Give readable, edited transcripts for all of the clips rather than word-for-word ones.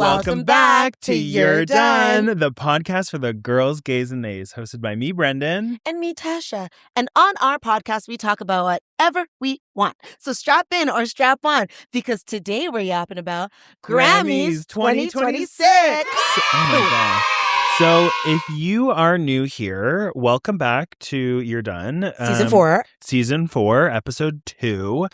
Welcome back to You're Done, the podcast for the girls, gays, and nays, hosted by me, Brendan. And me, Tasha. And on our podcast, we talk about whatever we want. So strap in or strap on, because today we're yapping about Grammys 2026. Oh my gosh. So if you are new here, welcome back to You're Done. Season 4, episode 2.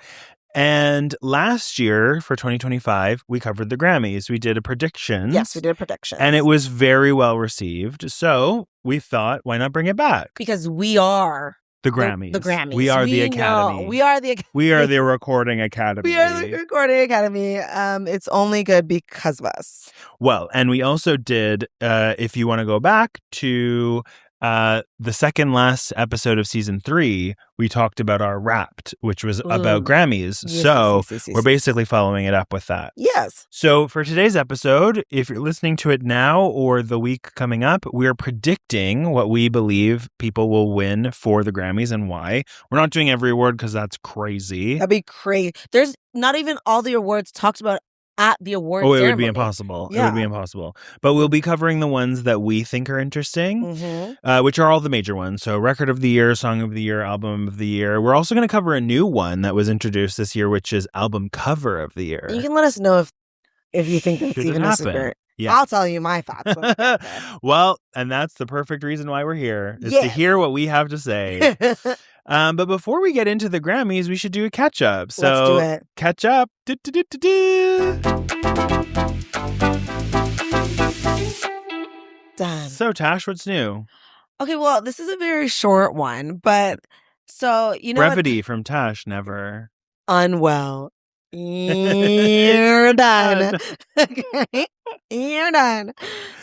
And last year, for 2025, we covered the Grammys. We did a prediction. Yes, we did a prediction. And it was very well received. So we thought, why not bring it back? Because we are the Grammys. The Grammys. We are the Academy. We are the Recording Academy. We are the Recording Academy. It's only good because of us. Well, and we also did, if you want to go back to the second last episode of season 3, we talked about our Wrapped, which was about Grammys. Yes. We're basically following it up with that. Yes. So for today's episode, if you're listening to it now or the week coming up, we're predicting what we believe people will win for the Grammys and why. We're not doing every award because that's crazy. That'd be crazy. There's not even all the awards talked about at the awards ceremony. It would be impossible. Yeah. It would be impossible. But we'll be covering the ones that we think are interesting, which are all the major ones. So Record of the Year, Song of the Year, Album of the Year. We're also going to cover a new one that was introduced this year, which is Album Cover of the Year. You can let us know if you think that's even a secret. Yeah. I'll tell you my thoughts. Well, and that's the perfect reason why we're here, is to hear what we have to say. But before we get into the Grammys, we should do a catch-up. So let's do it. Catch up. Done. So, Tash, what's new? Okay, well, this is a very short one, but so, you know brevity from Tash, never. Unwell. You're done. Okay. You're done.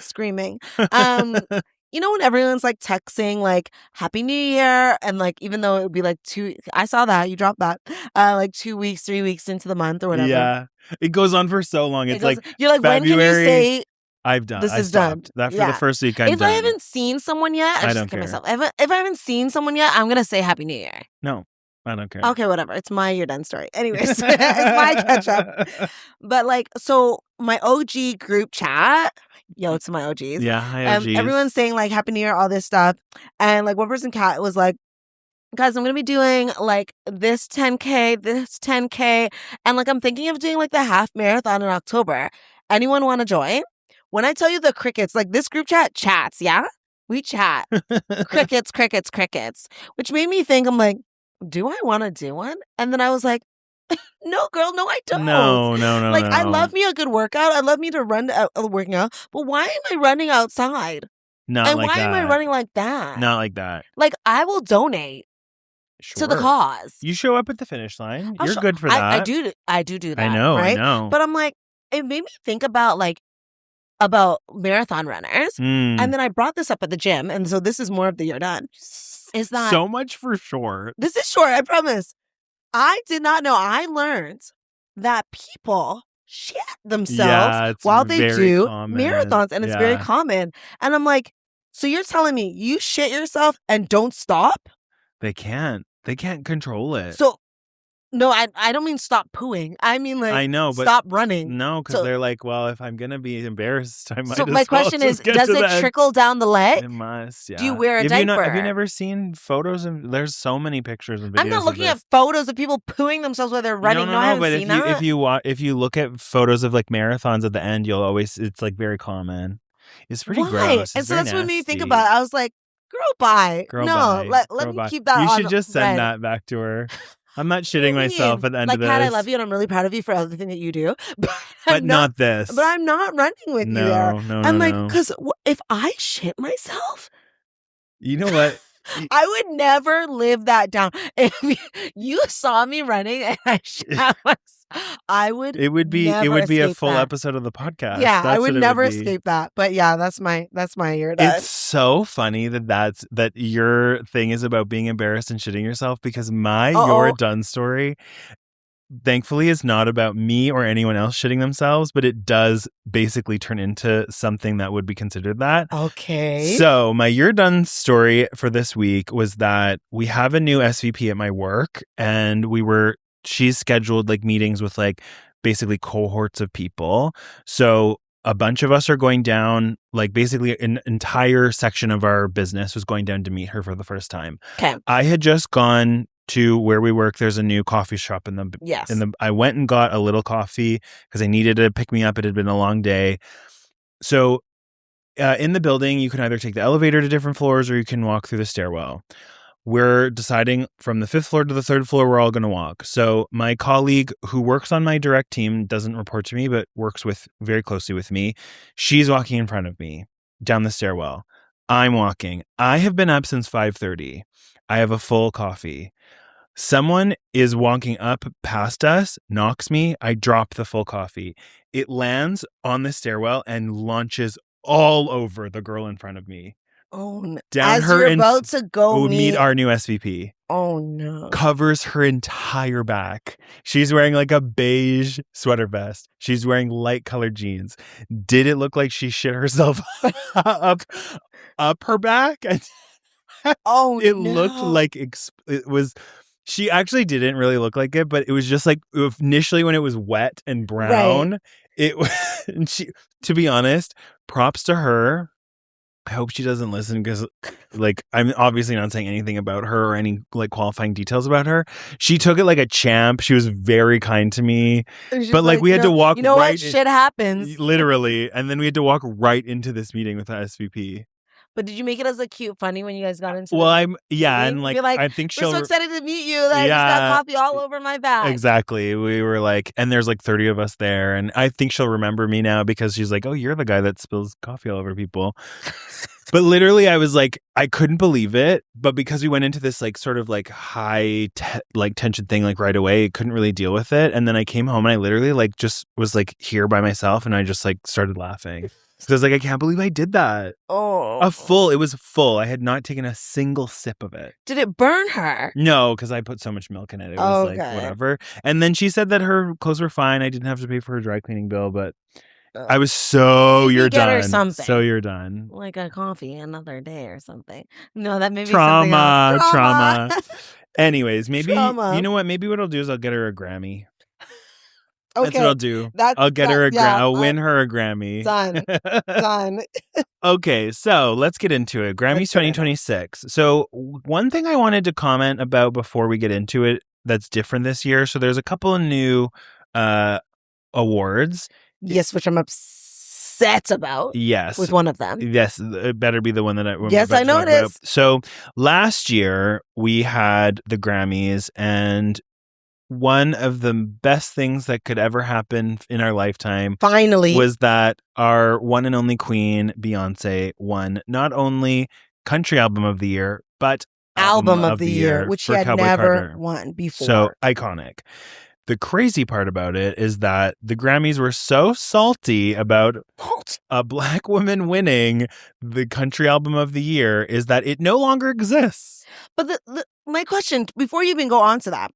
Screaming. You know when everyone's like texting like Happy New Year, and like even though it would be like I saw that you dropped that like 2 weeks, 3 weeks into the month or whatever. Yeah, it goes on for so long. It's like you're like, February, when can you say I've done this is done? That for the first week. If I haven't seen someone yet, I don't care. Myself. If I haven't seen someone yet, I'm gonna say Happy New Year. No, I don't care. Okay, whatever. It's my You're Done story. Anyways, it's my catch up. But like, so my OG group chat. Yo, to my OGs. Yeah, hi OGs. Everyone's saying like Happy New Year, all this stuff. And like one person cat was like, guys, I'm going to be doing like this 10K, this 10K. And like I'm thinking of doing like the half marathon in October. Anyone want to join? When I tell you the crickets, like this group chat chats, yeah? We chat. Crickets. Which made me think, I'm like, do I want to do one? And then I was like, no, girl, no, I don't. No. Like, I love me a good workout. I love me to run working out. But why am I running outside? Not and like why that. am I running like that? Not like that. Like, I will donate to the cause. You show up at the finish line. You're good for that. I do that. I know, right? I know. But I'm like, it made me think about marathon runners. And then I brought this up at the gym. And so this is more of the You're Done. Is that so much for short? This is short, I promise. I did not know. I learned that people shit themselves while they do marathons, and it's very common. And I'm like, so you're telling me you shit yourself and don't stop? They can't control it. So, no, I don't mean stop pooing. I mean like, I know, but stop running. No, because they're like, well, if I'm gonna be embarrassed, I might. So my question is, does it trickle down the leg? It must. Yeah. Do you wear a diaper? Have you never seen photos of? There's so many pictures and videos. I'm not looking at photos of people pooing themselves while they're running. No, I haven't seen that. If you look at photos of like marathons at the end, it's like very common. It's pretty gross. And so that's what made me think about it. I was like, girl, bye. Let me keep that. You should just send that back to her. I'm not shitting myself at the end of this. Pat, I love you and I'm really proud of you for everything that you do. But not this. But I'm not running with you there. No, I'm like, because if I shit myself. You know what? I would never live that down. If you saw me running and I shit myself, I would. It would be a full episode of the podcast. Yeah, I would never escape that. But yeah, that's my You're Done. It's so funny that your thing is about being embarrassed and shitting yourself, because my You're Done story, thankfully, is not about me or anyone else shitting themselves, but it does basically turn into something that would be considered that. Okay. So my You're Done story for this week was that we have a new SVP at my work, and she's scheduled like meetings with like basically cohorts of people. So a bunch of us are going down, like basically an entire section of our business was going down to meet her for the first time. Okay. I had just gone to where we work. There's a new coffee shop I went and got a little coffee because I needed to pick me up. It had been a long day. So in the building, you can either take the elevator to different floors or you can walk through the stairwell. We're deciding from the 5th floor to the 3rd floor, we're all going to walk. So my colleague who works on my direct team, doesn't report to me, but works very closely with me. She's walking in front of me down the stairwell. I'm walking. I have been up since 5:30. I have a full coffee. Someone is walking up past us, knocks me. I drop the full coffee. It lands on the stairwell and launches all over the girl in front of me. Oh no. Down As her you're about to go meet our new SVP. Oh no. Covers her entire back. She's wearing like a beige sweater vest. She's wearing light colored jeans. Did it look like she shit herself up her back? Oh, it looked like it was. She actually didn't really look like it, but it was just like initially when it was wet and brown. Right. It was. To be honest, props to her. I hope she doesn't listen because, like, I'm obviously not saying anything about her or any like qualifying details about her. She took it like a champ. She was very kind to me, but like we had to walk. What? Shit happens, literally, and then we had to walk right into this meeting with the SVP. But did you make it as a cute funny when you guys got into? And like I think we're so excited to meet you that I just got coffee all over my back. Exactly. We were like, and there's like 30 of us there, and I think she'll remember me now because she's like, "Oh, you're the guy that spills coffee all over people." But literally, I was like, I couldn't believe it. But because we went into this like sort of like high tension thing like right away, I couldn't really deal with it. And then I came home and I literally like just was like here by myself, and I just like started laughing. So I was like, I can't believe I did that. Oh. It was full. I had not taken a single sip of it. Did it burn her? No, because I put so much milk in it. It was like whatever. And then she said that her clothes were fine. I didn't have to pay for her dry cleaning bill, but I was you're done. So you're done. Like a coffee another day or something. No, that may be trauma. Anyways, maybe, you know what? Maybe what I'll do is I'll get her a Grammy. Okay. That's what I'll do. I'll get her a Grammy. I'll win her a Grammy. Done. Okay, so let's get into it. Grammys 2026. So one thing I wanted to comment about before we get into it that's different this year. So there's a couple of new awards. Yes, which I'm upset about. Yes. With one of them. Yes, it better be the one that I remember. Yes, I know it is. So last year we had the Grammys, and one of the best things that could ever happen in our lifetime finally was that our one and only queen, Beyoncé, won not only Country Album of the Year, but Album of the Year, which she had never won before. So iconic. The crazy part about it is that the Grammys were so salty about a Black woman winning the Country Album of the Year is that it no longer exists. But my question, before you even go on to that,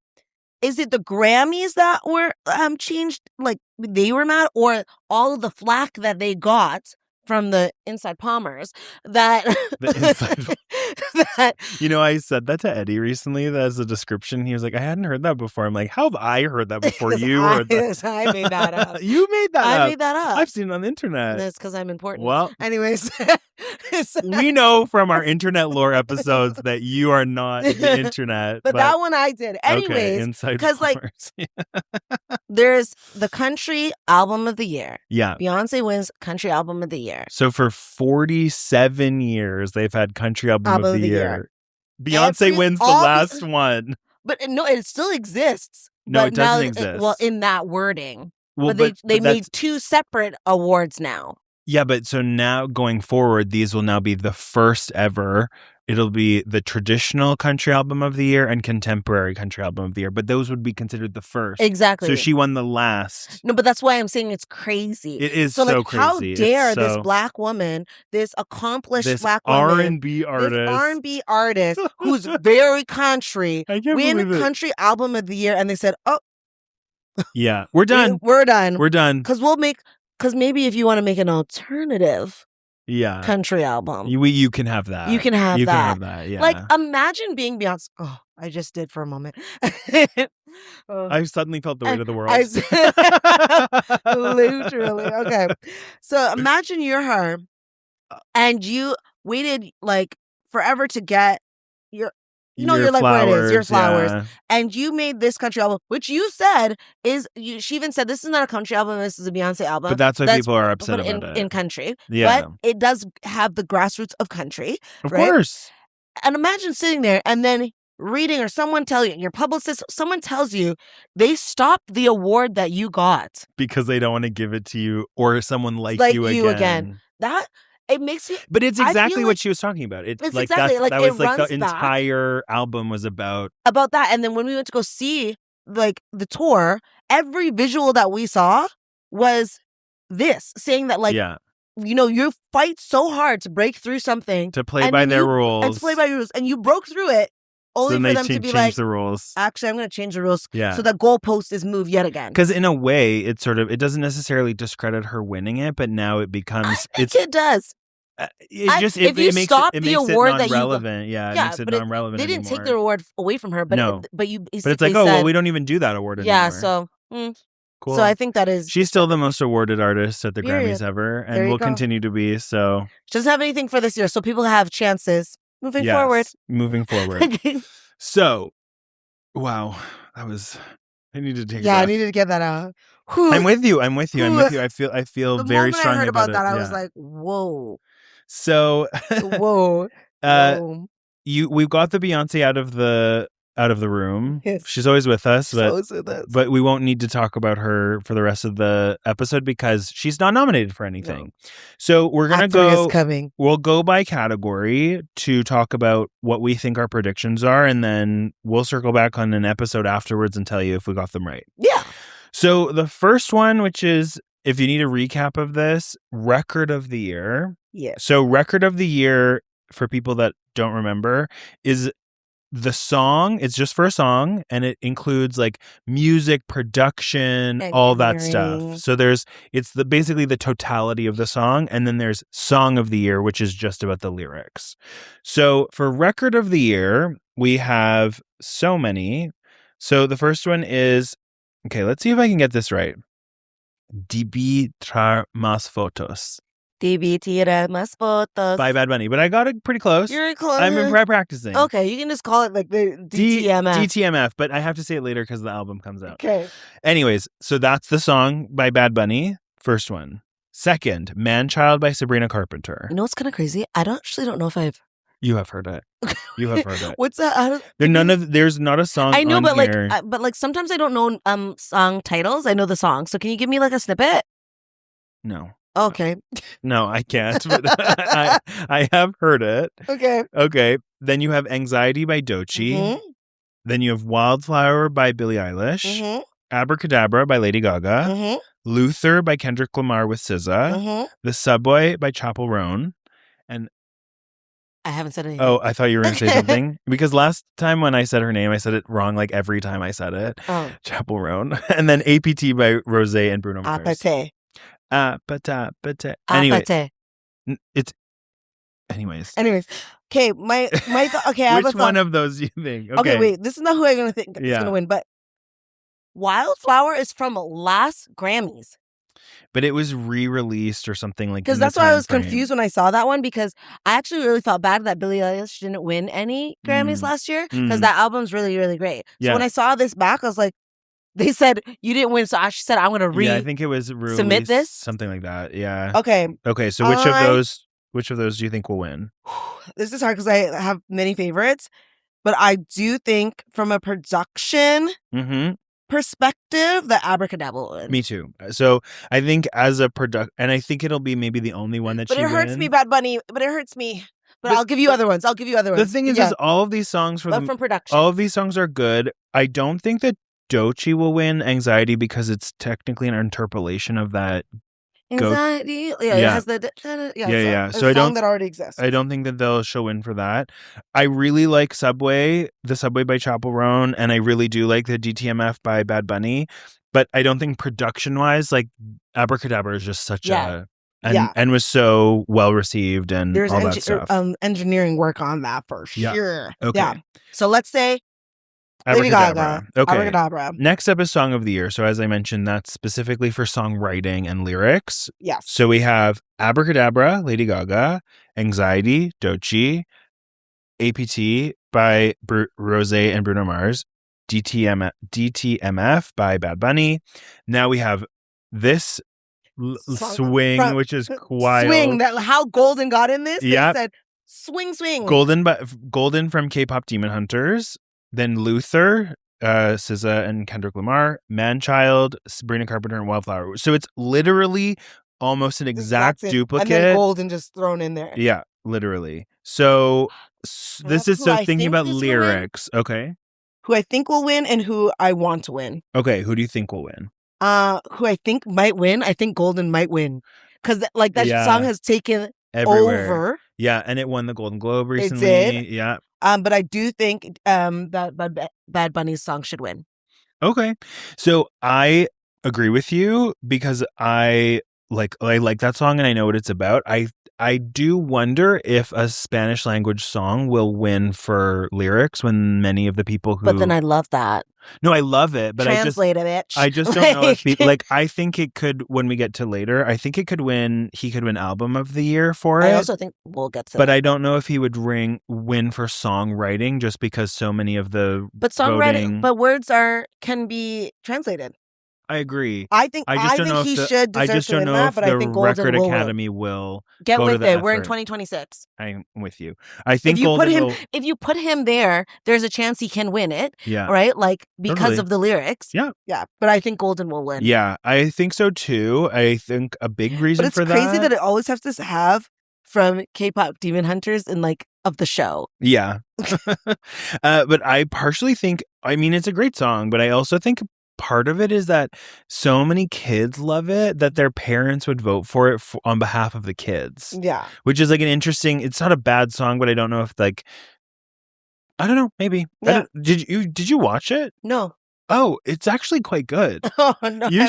is it the Grammys that were changed, like they were mad, or all of the flack that they got from the Inside Palmers that I said that to Eddie recently as a description. He was like, I hadn't heard that before. I'm like, how have I heard that before you heard that? I made that up. You made that up. I made that up. I've seen it on the internet. That's because I'm important. Well, anyways. We know from our internet lore episodes that you are not the internet. But that one I did. Anyways, because like there's the Country Album of the Year. Yeah. Beyonce wins Country Album of the Year. So for 47 years, they've had Country Album of the Year. Beyonce wins the last one. But no, it still exists. No, it doesn't exist. In that wording. Well, but they made two separate awards now. Yeah, but so now going forward, these will now be the first ever. It'll be the traditional Country Album of the Year and contemporary Country Album of the Year. But those would be considered the first. Exactly. So she won the last. No, but that's why I'm saying it's crazy. It is so crazy. How dare this Black woman, this accomplished Black woman, R&B artist, this R&B artist who's very country, win Country Album of the Year. And they said, oh. Yeah, we're done. We're done. We're done. Because maybe if you want to make an alternative country album. You can have that. You can have that. You can have that, yeah. Like, imagine being Beyonce. Oh, I just did for a moment. I suddenly felt the weight of the world. Literally. Okay. So imagine you're her and you waited like forever to get your you're like flowers, where it is, your flowers. Yeah. And you made this country album, which you said she even said this is not a country album, this is a Beyonce album. But that's why people are upset about it. In country. Yeah. But it does have the grassroots of country. Of course. And imagine sitting there and then reading or someone tell you, your publicist, someone tells you they stopped the award that you got. Because they don't want to give it to you or someone like you again. That... It makes you... But it's exactly what she was talking about. It's like exactly that was like the entire album was about that. And then when we went to go see like the tour, every visual that we saw was this, saying that like, you fight so hard to break through something. To play by their rules. And to play by rules. And you broke through it only for them to be like, the rules. Actually, I'm going to change the rules so the goalpost is moved yet again. Because in a way, it doesn't necessarily discredit her winning it, but now it becomes... it does. If you stop the award that you got... it makes it non-relevant They didn't anymore. take the award away from her, but but it's like, well, we don't even do that award anymore. Yeah, so... Cool. So I think that is... She's still the most awarded artist at the Grammys ever, and will continue to be, so... She doesn't have anything for this year, so people have chances. Moving forward. So, wow, that was... I needed to take I needed to get that out. I'm with you. I feel very strongly about it. The moment I heard about that, I was like, whoa. So... whoa. We've got the Beyonce out of the room. Yes. She's always with us, but we won't need to talk about her for the rest of the episode because she's not nominated for anything. No. So we're gonna go. We'll go by category to talk about what we think our predictions are, and then we'll circle back on an episode afterwards and tell you if we got them right. Yeah. So the first one, which is, if you need a recap of this, record of the year. Yeah. So record of the year, for people that don't remember, is the song. It's just for a song, and it includes like music, production, all that stuff. So it's basically the totality of the song, and then there's song of the year, which is just about the lyrics. So for record of the year, we have so many. So the first one is, okay, let's see if I can get this right. Debí traer más fotos. Debí tirar más fotos. By Bad Bunny. But I got it pretty close. You're close. I'm practicing. Okay, you can just call it like the DTMF. DTMF, but I have to say it later because the album comes out. Okay. Anyways, so that's the song by Bad Bunny. First one. Second, Man Child by Sabrina Carpenter. You know what's kind of crazy? I don't know if You have heard it. You have heard it. What's that? There's not a song. I know, on here. Like sometimes I don't know song titles. I know the song. So can you give me like a snippet? No. Okay. No, I can't. But I have heard it. Okay. Then you have Anxiety by Doechii. Mm-hmm. Then you have Wildflower by Billie Eilish. Mm-hmm. Abracadabra by Lady Gaga. Mm-hmm. Luther by Kendrick Lamar with SZA. Mm-hmm. The Subway by Chappell Roan. And I haven't said anything. Oh, I thought you were going to say something. Because last time when I said her name, I said it wrong like every time I said it. Oh. Chappell Roan. And then APT by Rosé and Bruno Mars. Anyway, it's anyways. Okay, my okay. I have Which one of those do you think? Okay, wait. This is not who I'm gonna think is gonna win, but Wildflower is from last Grammys. But it was re-released or something like. Because that's why I was confused when I saw that one, because I actually really felt bad that Billie Eilish didn't win any Grammys last year, because that album's really, really great. So when I saw this back, I was like, they said you didn't win, so I said I'm gonna I think it was submit this, something like that. Yeah. Okay. So which of those do you think will win? This is hard because I have many favorites, but I do think from a production perspective, the Abracadabra will win. Me too. So I think as a and I think it'll be maybe the only one that. But it hurts me, Bad Bunny. But it hurts me. But I'll give you other ones. The thing is all of these songs from production. All of these songs are good. I don't think that Doechii will win Anxiety because it's technically an interpolation of that. Anxiety. It has the So song that already exists. I don't think that she'll win for that. I really like Subway, the Subway by Chappell Roan, and I really do like the DTMF by Bad Bunny. But I don't think production-wise, like Abracadabra is just such and was so well received and there's all that stuff. Engineering work on that for sure. Okay. Yeah. So let's say Lady Gaga. Okay. Abracadabra. Next up is Song of the Year. So as I mentioned, that's specifically for songwriting and lyrics. Yes. So we have Abracadabra, Lady Gaga, Anxiety, Doechii, APT by Rosé and Bruno Mars, DTMF by Bad Bunny. Now we have this Swing, which is wild. Swing, how Golden got in this? Yeah. They said swing. Golden from K-pop Demon Hunters. Then Luther, SZA and Kendrick Lamar, Manchild, Sabrina Carpenter, and Wildflower. So it's literally almost an exact duplicate. And then Golden just thrown in there. Yeah, literally. So this is so thinking about lyrics. Okay. Who I think will win and who I want to win. Okay, who do you think will win? Who I think might win. I think Golden might win. Because that song has taken everywhere. Over. Yeah, and it won the Golden Globe recently. It did. Yeah. But I do think that Bad Bunny's song should win. Okay. So I agree with you because I like that song and I know what it's about. I do wonder if a Spanish language song will win for lyrics when many of the people who... But then I love that. No, I love it, but Translate it, bitch. I just don't know if people... I think it could, when we get to later, I think it could win... He could win Album of the Year for it. I also think we'll get to But I don't know if he would win for songwriting just because so many of the But songwriting... But words can be translated. I agree. I think he should deserve to win that, but I think Golden Record Academy will get with it. Effort. We're in 2026. I'm with you. I think if you put him there, there's a chance he can win it. Yeah. Right? Because of the lyrics. Yeah. Yeah. But I think Golden will win. Yeah, I think so too. I think a big reason for that. But it's crazy that it always has to have from K-pop Demon Hunters and of the show. Yeah. But I partially think, it's a great song, but I also think part of it is that so many kids love it that their parents would vote for it on behalf of the kids. Yeah. Which is an interesting, it's not a bad song, but I don't know if I don't know, maybe. Yeah. Did you watch it? No. Oh, it's actually quite good. Oh, no, you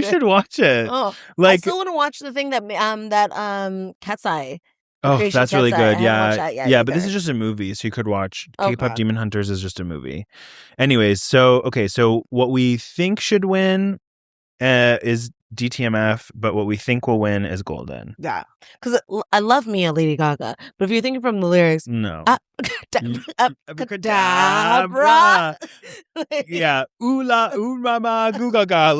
should watch it. Oh, I still want to watch the thing that Cat's Eye. Oh, that's really good. Yeah, but this is just a movie, so you could watch K-pop Demon Hunters is just a movie. Anyways, so what we think should win is DTMF, but what we think will win is Golden. Yeah, because I love me a Lady Gaga, but if you're thinking from the lyrics, no. Abracadabra. Yeah, ooh la, ooh mama, goo gaga,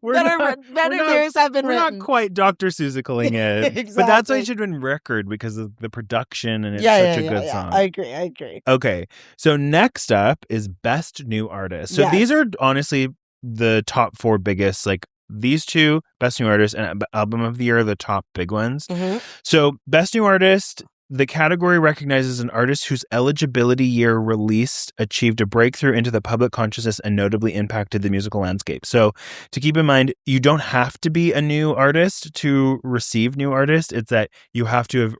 better lyrics have been written. We're not quite Dr. Seussicaling it. Exactly. But that's why it should win record because of the production and it's such a good song. I agree. Okay. So next up is Best New Artist. So these are honestly the top 4 biggest, these two, Best New Artist and Album of the Year, are the top big ones. Mm-hmm. So Best New Artist, the category recognizes an artist whose eligibility year released achieved a breakthrough into the public consciousness and notably impacted the musical landscape. So to keep in mind, you don't have to be a new artist to receive New Artist. It's that you have to have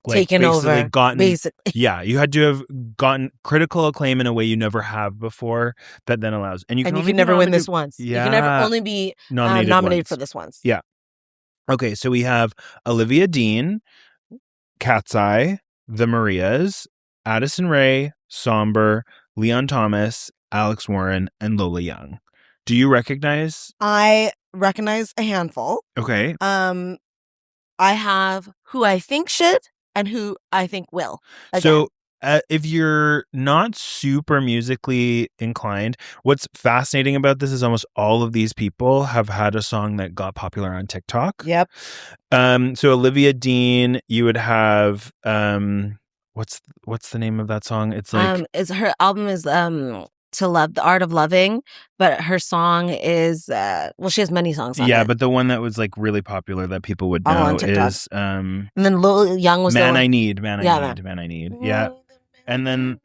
taken over. Basically. Yeah, you had to have gotten critical acclaim in a way you never have before that then allows. And you can never win this once. Yeah, you can never only be nominated for this once. Yeah. Okay, so we have Olivia Dean, Cat's Eye, The Marias, Addison Rae, Somber, Leon Thomas, Alex Warren, and Lola Young. Do you recognize? I recognize a handful. Okay. I have who I think should and who I think will. Again. So if you're not super musically inclined, what's fascinating about this is almost all of these people have had a song that got popular on TikTok. Yep. So Olivia Dean, you would have what's the name of that song? It's her album is To Love, The Art of Loving, but her song is she has many songs on it. But the one that was really popular that people would know is and then Lil Young was Man the one. I Need. Yeah. And then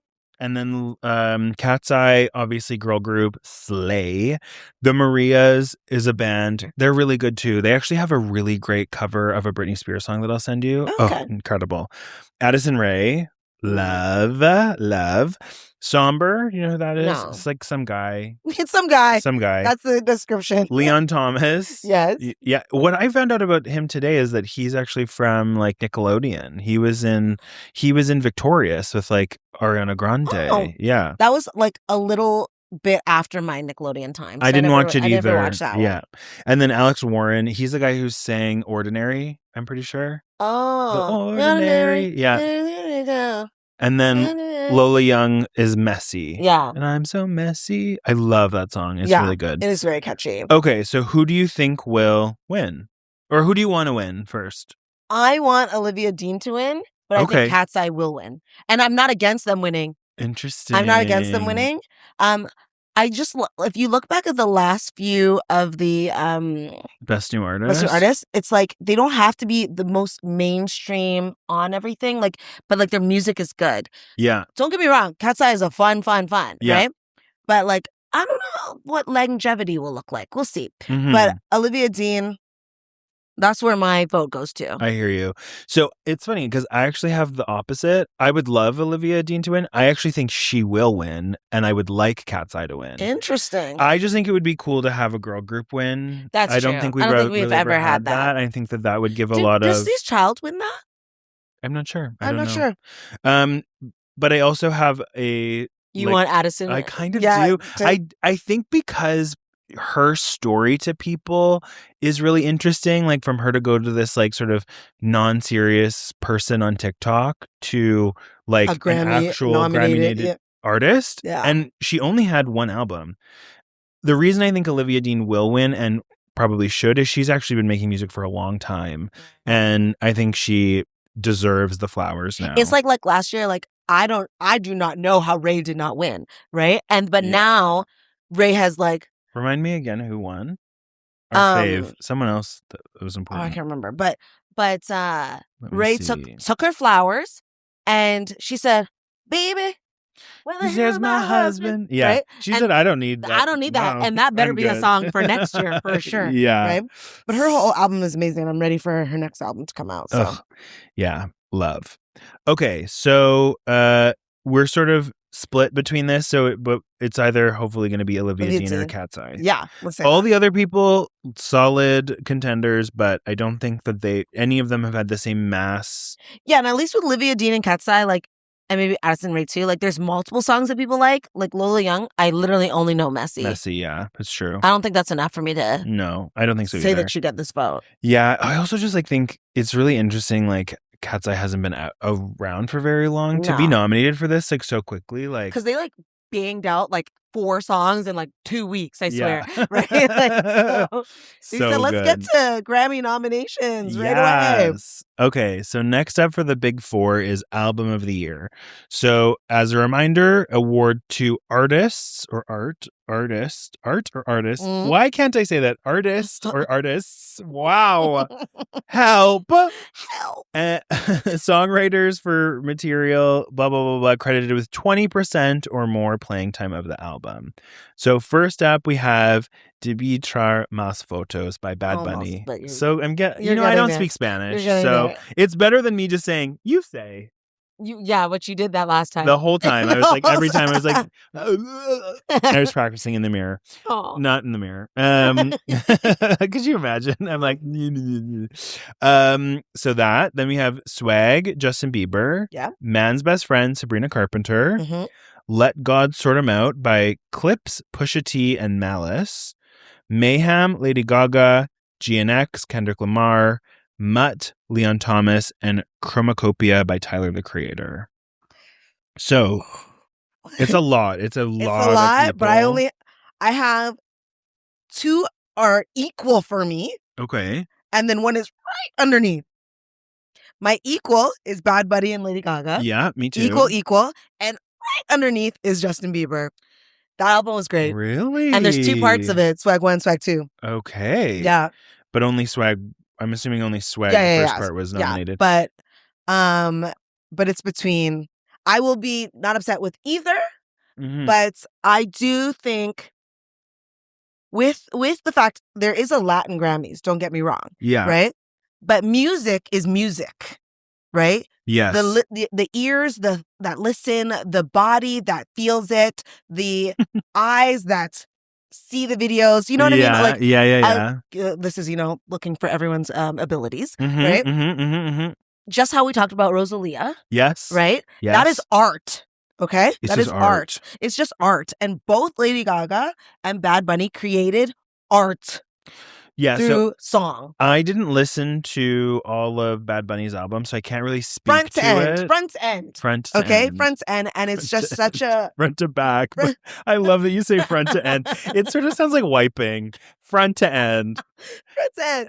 Cat's Eye, obviously girl group, Slay. The Marias is a band. They're really good too. They actually have a really great cover of a Britney Spears song that I'll send you. Okay. Oh, incredible. Addison Rae, Love. Somber, you know who that is? No. It's like some guy. It's some guy. Some guy. That's the description. Leon Thomas. Yes. Yeah. What I found out about him today is that he's actually from like Nickelodeon. He was in Victorious with like Ariana Grande. Oh, yeah. That was like a little bit after my Nickelodeon time. So I didn't watch it either. I never watched that one. Yeah. And then Alex Warren, he's the guy who sang Ordinary, I'm pretty sure. Oh. The Ordinary. Yeah. And then Lola Young is Messy. Yeah. And I'm so messy. I love that song. It's really good. It is very catchy. Okay, so who do you think will win? Or who do you want to win first? I want Olivia Dean to win, but I think Cat's Eye will win. And I'm not against them winning. Interesting. I'm not against them winning. If you look back at the last few of the Best New Artists, it's like they don't have to be the most mainstream on everything, but like their music is good. Yeah. Don't get me wrong, Cat's Eye is a fun, yeah. right? But like I don't know what longevity will look like. We'll see. Mm-hmm. But Olivia Dean, that's where my vote goes to. I hear you. So it's funny because I actually have the opposite. I would love Olivia Dean to win. I actually think she will win, and I would like Cat's Eye to win. Interesting. I just think it would be cool to have a girl group win. That's true. I don't think we've ever had that. I think that would give a lot of. Does Destiny's Child win that? I'm not sure. I'm not sure. But I also have a. You want Addison? I kind of do. I think because her story to people is really interesting, like from her to go to this like sort of non-serious person on TikTok to like an actual Grammy-nominated artist. Yeah. And she only had one album. The reason I think Olivia Dean will win and probably should is she's actually been making music for a long time. And I think she deserves the flowers now. It's like last year, like I do not know how Ray did not win, right? But now Ray has like. Remind me again who won? Our fave. Someone else that was important. Oh, I can't remember. But Ray took her flowers and she said, "Baby, here's my husband." Yeah. Right? She said, I don't need that. I don't need that. And that better be a song for next year for sure. Yeah. Right? But her whole album is amazing. I'm ready for her next album to come out. So. Ugh. Yeah. Love. Okay. So we're sort of split between this, but it's either hopefully going to be Olivia Dean or Cat's Eye. Yeah, let's say all the other people solid contenders, but I don't think that any of them have had the same mass. Yeah, and at least with Olivia Dean and Cat's Eye, like, and maybe Addison Rae too. Like, there's multiple songs that people like Lola Young. I literally only know Messy. Messy, yeah, that's true. I don't think that's enough for me to. No, I don't think so. Say either. that you get this vote. Yeah, I also just think it's really interesting. Like, Cat's Eye hasn't been around for very long to be nominated for this so quickly, because they banged out 4 songs in 2 weeks. I swear, yeah. right? They said, let's get to Grammy nominations right away. Okay, so next up for the big 4 is Album of the Year. So as a reminder, award to artists or art or artists. Why can't I say that? Artist or artists. Wow. Help. Songwriters for material, blah, blah, blah, blah, credited with 20% or more playing time of the album. So first up, we have Debitrar Mas Fotos by Bad Bunny. So I don't speak Spanish, so it's better than me just saying, you say. What you did that last time. The whole time. I was every time I was I was practicing in the mirror. Aww. Not in the mirror. Could you imagine? I'm so that. Then we have Swag, Justin Bieber. Yeah. Man's Best Friend, Sabrina Carpenter. Mm-hmm. Let God Sort 'Em Out by Clips, Pusha T, and Malice. Mayhem, Lady Gaga. GNX, Kendrick Lamar. Mutt, Leon Thomas, and Chromacopia by Tyler, the Creator. So it's a lot. It's a lot of people. But I have 2 are equal for me. Okay. And then one is right underneath. My equal is Bad Bunny and Lady Gaga. Yeah, me too. Equal. And right underneath is Justin Bieber. That album was great. Really? And there's 2 parts of it, Swag 1, Swag 2. Okay. Yeah. But only Swag. I'm assuming only Swag, the first part, was nominated. Yeah, but it's between. I will be not upset with either, but I do think with the fact there is a Latin Grammys. Don't get me wrong. Yeah. Right. But music is music. right? Yes. The ears that listen, the body that feels it, the eyes that see the videos. You know what I mean? Like, yeah. This is, looking for everyone's abilities, right? Just how we talked about Rosalia. Yes. Right? Yes. That is art. Okay? It's That is art. It's just art. And both Lady Gaga and Bad Bunny created art. Yeah, through song. I didn't listen to all of Bad Bunny's album, so I can't really speak front to end. Okay, front to end, and it's just such a front to back. But I love that you say front to end. It sort of sounds like wiping. Front to end.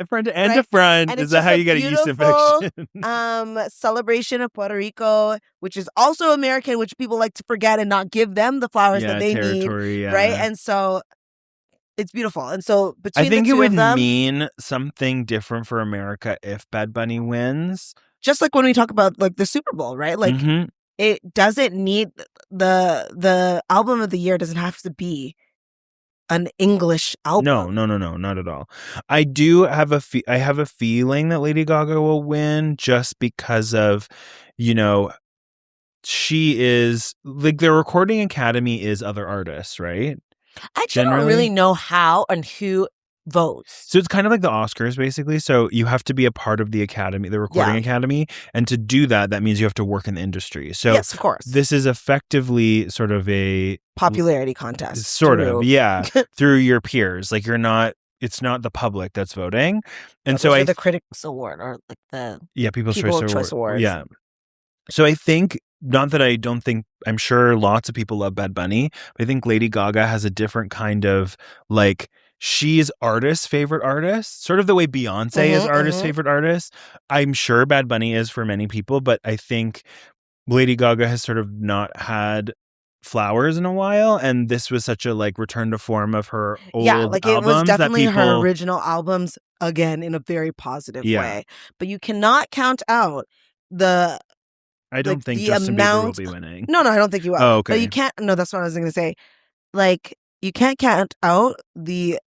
Front to end right? to front. And is that how you get a yeast infection? Celebration of Puerto Rico, which is also American, which people like to forget and not give them the flowers that they need. Right, and so. It's beautiful. And so between I think the two it would of them, mean something different for America if Bad Bunny wins. Just like when we talk about like the Super Bowl, right? Like it doesn't need the album of the year doesn't have to be an English album. No, not at all. I do have I have a feeling that Lady Gaga will win just because of, she is like the Recording Academy is other artists, right? I don't really know how and who votes. So it's kind of like the Oscars, basically. So you have to be a part of the Academy, the Recording Academy. And to do that means you have to work in the industry. So yes, of course. This is effectively sort of a popularity contest. Sort of, yeah. Through your peers. Like it's not the public that's voting. And so the Critics Award or like the People's Choice Awards. Yeah. So I think, not that I'm sure lots of people love Bad Bunny, but I think Lady Gaga has a different kind of, like, she's artists' favorite artist, sort of the way Beyoncé is artists' favorite artist. I'm sure Bad Bunny is for many people, but I think Lady Gaga has sort of not had flowers in a while, and this was such a like return to form of her old albums. It was definitely her original albums again in a very positive way. But you cannot count out the I don't think Justin Bieber will be winning. No, I don't think you will. Oh, okay. But you can't. No, that's what I was going to say. Like, you can't count out the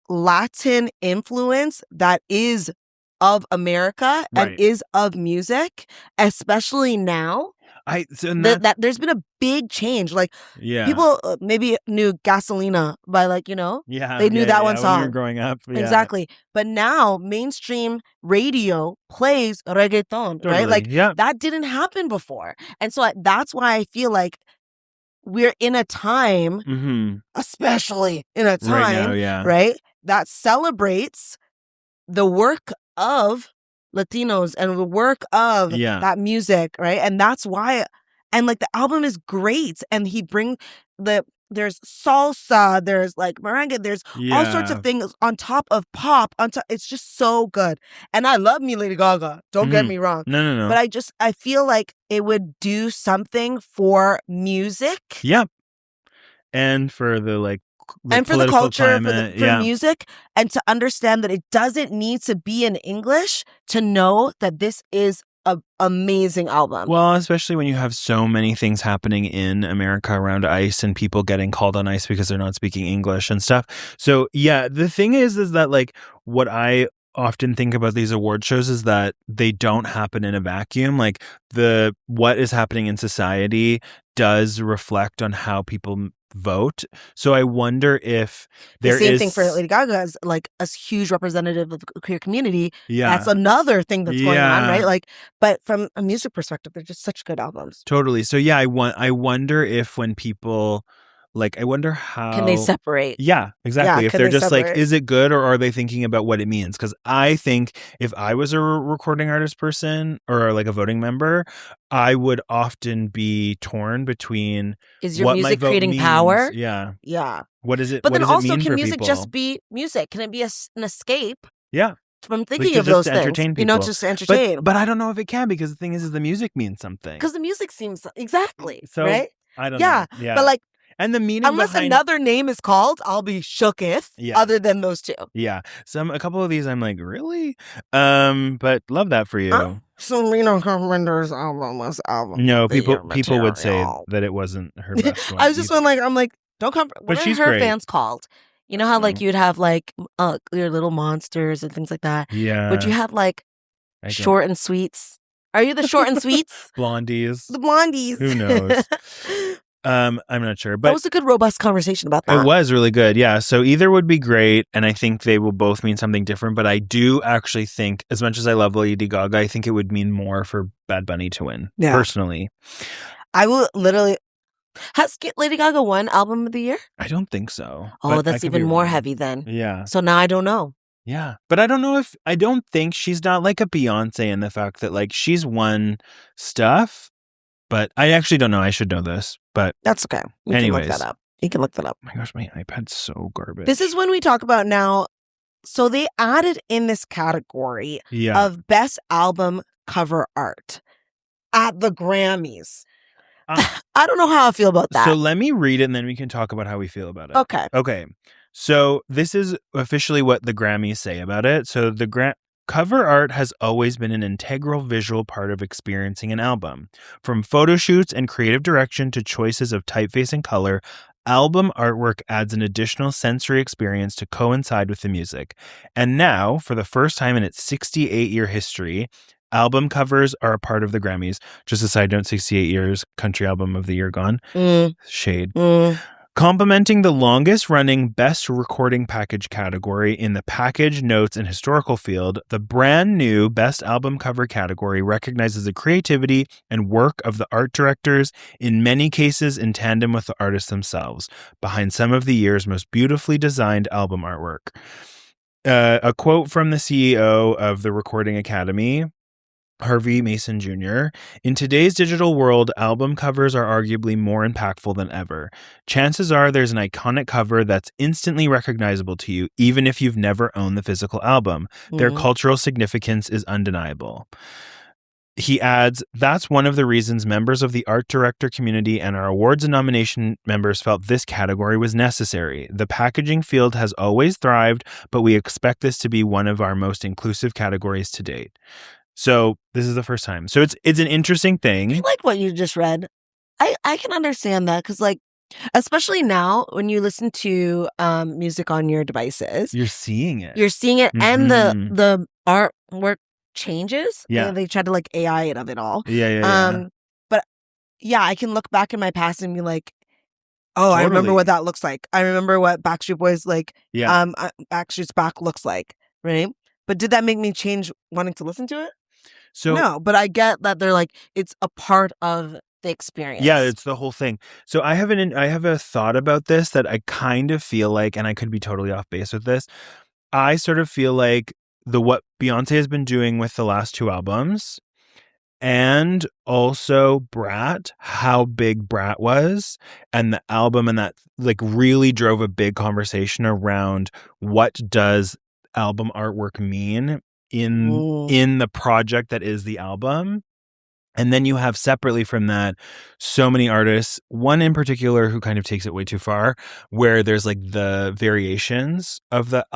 Latin influence that is of America and is of music, especially now. There's been a big change. Like, people maybe knew Gasolina by they knew that one song when you were growing up. Yeah. Exactly. But now mainstream radio plays reggaeton, right? Like that didn't happen before. And so that's why I feel like we're in a time, especially in a time, right now, right, that celebrates the work of Latinos and the work of that music, right? And that's why, and like the album is great, and he brings there's salsa, there's like merengue, there's all sorts of things on top of pop. It's just so good, and I love me Lady Gaga. Don't get me wrong. No. But I feel like it would do something for music. Yeah, and for the and for the culture, climate, for music, and to understand that it doesn't need to be in English to know that this is an amazing album. Well, especially when you have so many things happening in America around ICE and people getting called on ICE because they're not speaking English and stuff. So yeah, the thing is that like what I often think about these award shows is that they don't happen in a vacuum. Like what is happening in society does reflect on how people vote. So I wonder if there is the same thing for Lady Gaga as like a huge representative of the queer community. Yeah, that's another thing that's going on, right? Like, but from a music perspective, they're just such good albums. Totally. So yeah, I wonder if when people I wonder how can they separate? Yeah, exactly. If they're just separate? Like, is it good, or are they thinking about what it means? Because I think if I was a recording artist person or like a voting member, I would often be torn between is your music creating power? Yeah. What is it? But then also, can music just be music? Can it be an escape? Yeah. From thinking of those things, just to entertain. But I don't know if it can, because the thing is the music means something. Because the music seems exactly so, right. I don't know. Yeah, but like. And the meaning unless another name is called, I'll be shooketh. Other than those two. Yeah. A couple of these I'm like, really? But love that for you. Selena Carpenter's album. No, people would say that it wasn't her best one. I was just I'm like, don't come. What are her fans called? You know how like you'd have like your little monsters and things like that. Yeah. Would you have like short and sweets? Are you the short and sweets? Blondies. The blondies. Who knows? I'm not sure. But that was a good, robust conversation about that. It was really good, yeah. So either would be great, and I think they will both mean something different. But I do actually think, as much as I love Lady Gaga, I think it would mean more for Bad Bunny to win, personally. I will literally... Has Lady Gaga won Album of the Year? I don't think so. Oh, that's even more heavy then. Yeah. So now I don't know. Yeah. But I don't think she's not like a Beyoncé in the fact that like she's won stuff, but I actually don't know. I should know this, but that's okay. Anyways. Can look that up. You can look that up. Oh my gosh, my iPad's so garbage. This is when we talk about now. So they added in this category of best album cover art at the Grammys. I don't know how I feel about that. So let me read it and then we can talk about how we feel about it. Okay. So this is officially what the Grammys say about it. So the cover art has always been an integral visual part of experiencing an album. From photo shoots and creative direction to choices of typeface and color, album artwork adds an additional sensory experience to coincide with the music. And now, for the first time in its 68-year history, album covers are a part of the Grammys. Just a side note, 68 years, country album of the year gone. Shade. Complementing the longest-running Best Recording Package category in the Package, Notes, and Historical field, the brand-new Best Album Cover category recognizes the creativity and work of the art directors, in many cases in tandem with the artists themselves, behind some of the year's most beautifully designed album artwork. A quote from the CEO of the Recording Academy, Harvey Mason Jr. In today's digital world, album covers are arguably more impactful than ever. Chances are there's an iconic cover that's instantly recognizable to you, even if you've never owned the physical album. Their cultural significance is undeniable. He adds, that's one of the reasons members of the art director community and our awards and nomination members felt this category was necessary. The packaging field has always thrived, but we expect this to be one of our most inclusive categories to date. So this is the first time. So it's an interesting thing. I like what you just read. I can understand that because, like, especially now when you listen to music on your devices, you're seeing it. And the artwork changes. Yeah, they try to like AI it of it all. Yeah. But yeah, I can look back in my past and be like, oh, totally. I remember what that looks like. I remember what Backstreet Boys Backstreet's Back looks like, right? But did that make me change wanting to listen to it? So no, but I get that they're like, it's a part of the experience. Yeah, it's the whole thing. So I have a thought about this that I kind of feel like, and I could be totally off base with this. I sort of feel like what Beyoncé has been doing with the last two albums, and also Brat, how big Brat was, and the album, and that like really drove a big conversation around what does album artwork mean in the project that is the album. And then you have separately from that so many artists, one in particular who kind of takes it way too far, where there's like the variations of the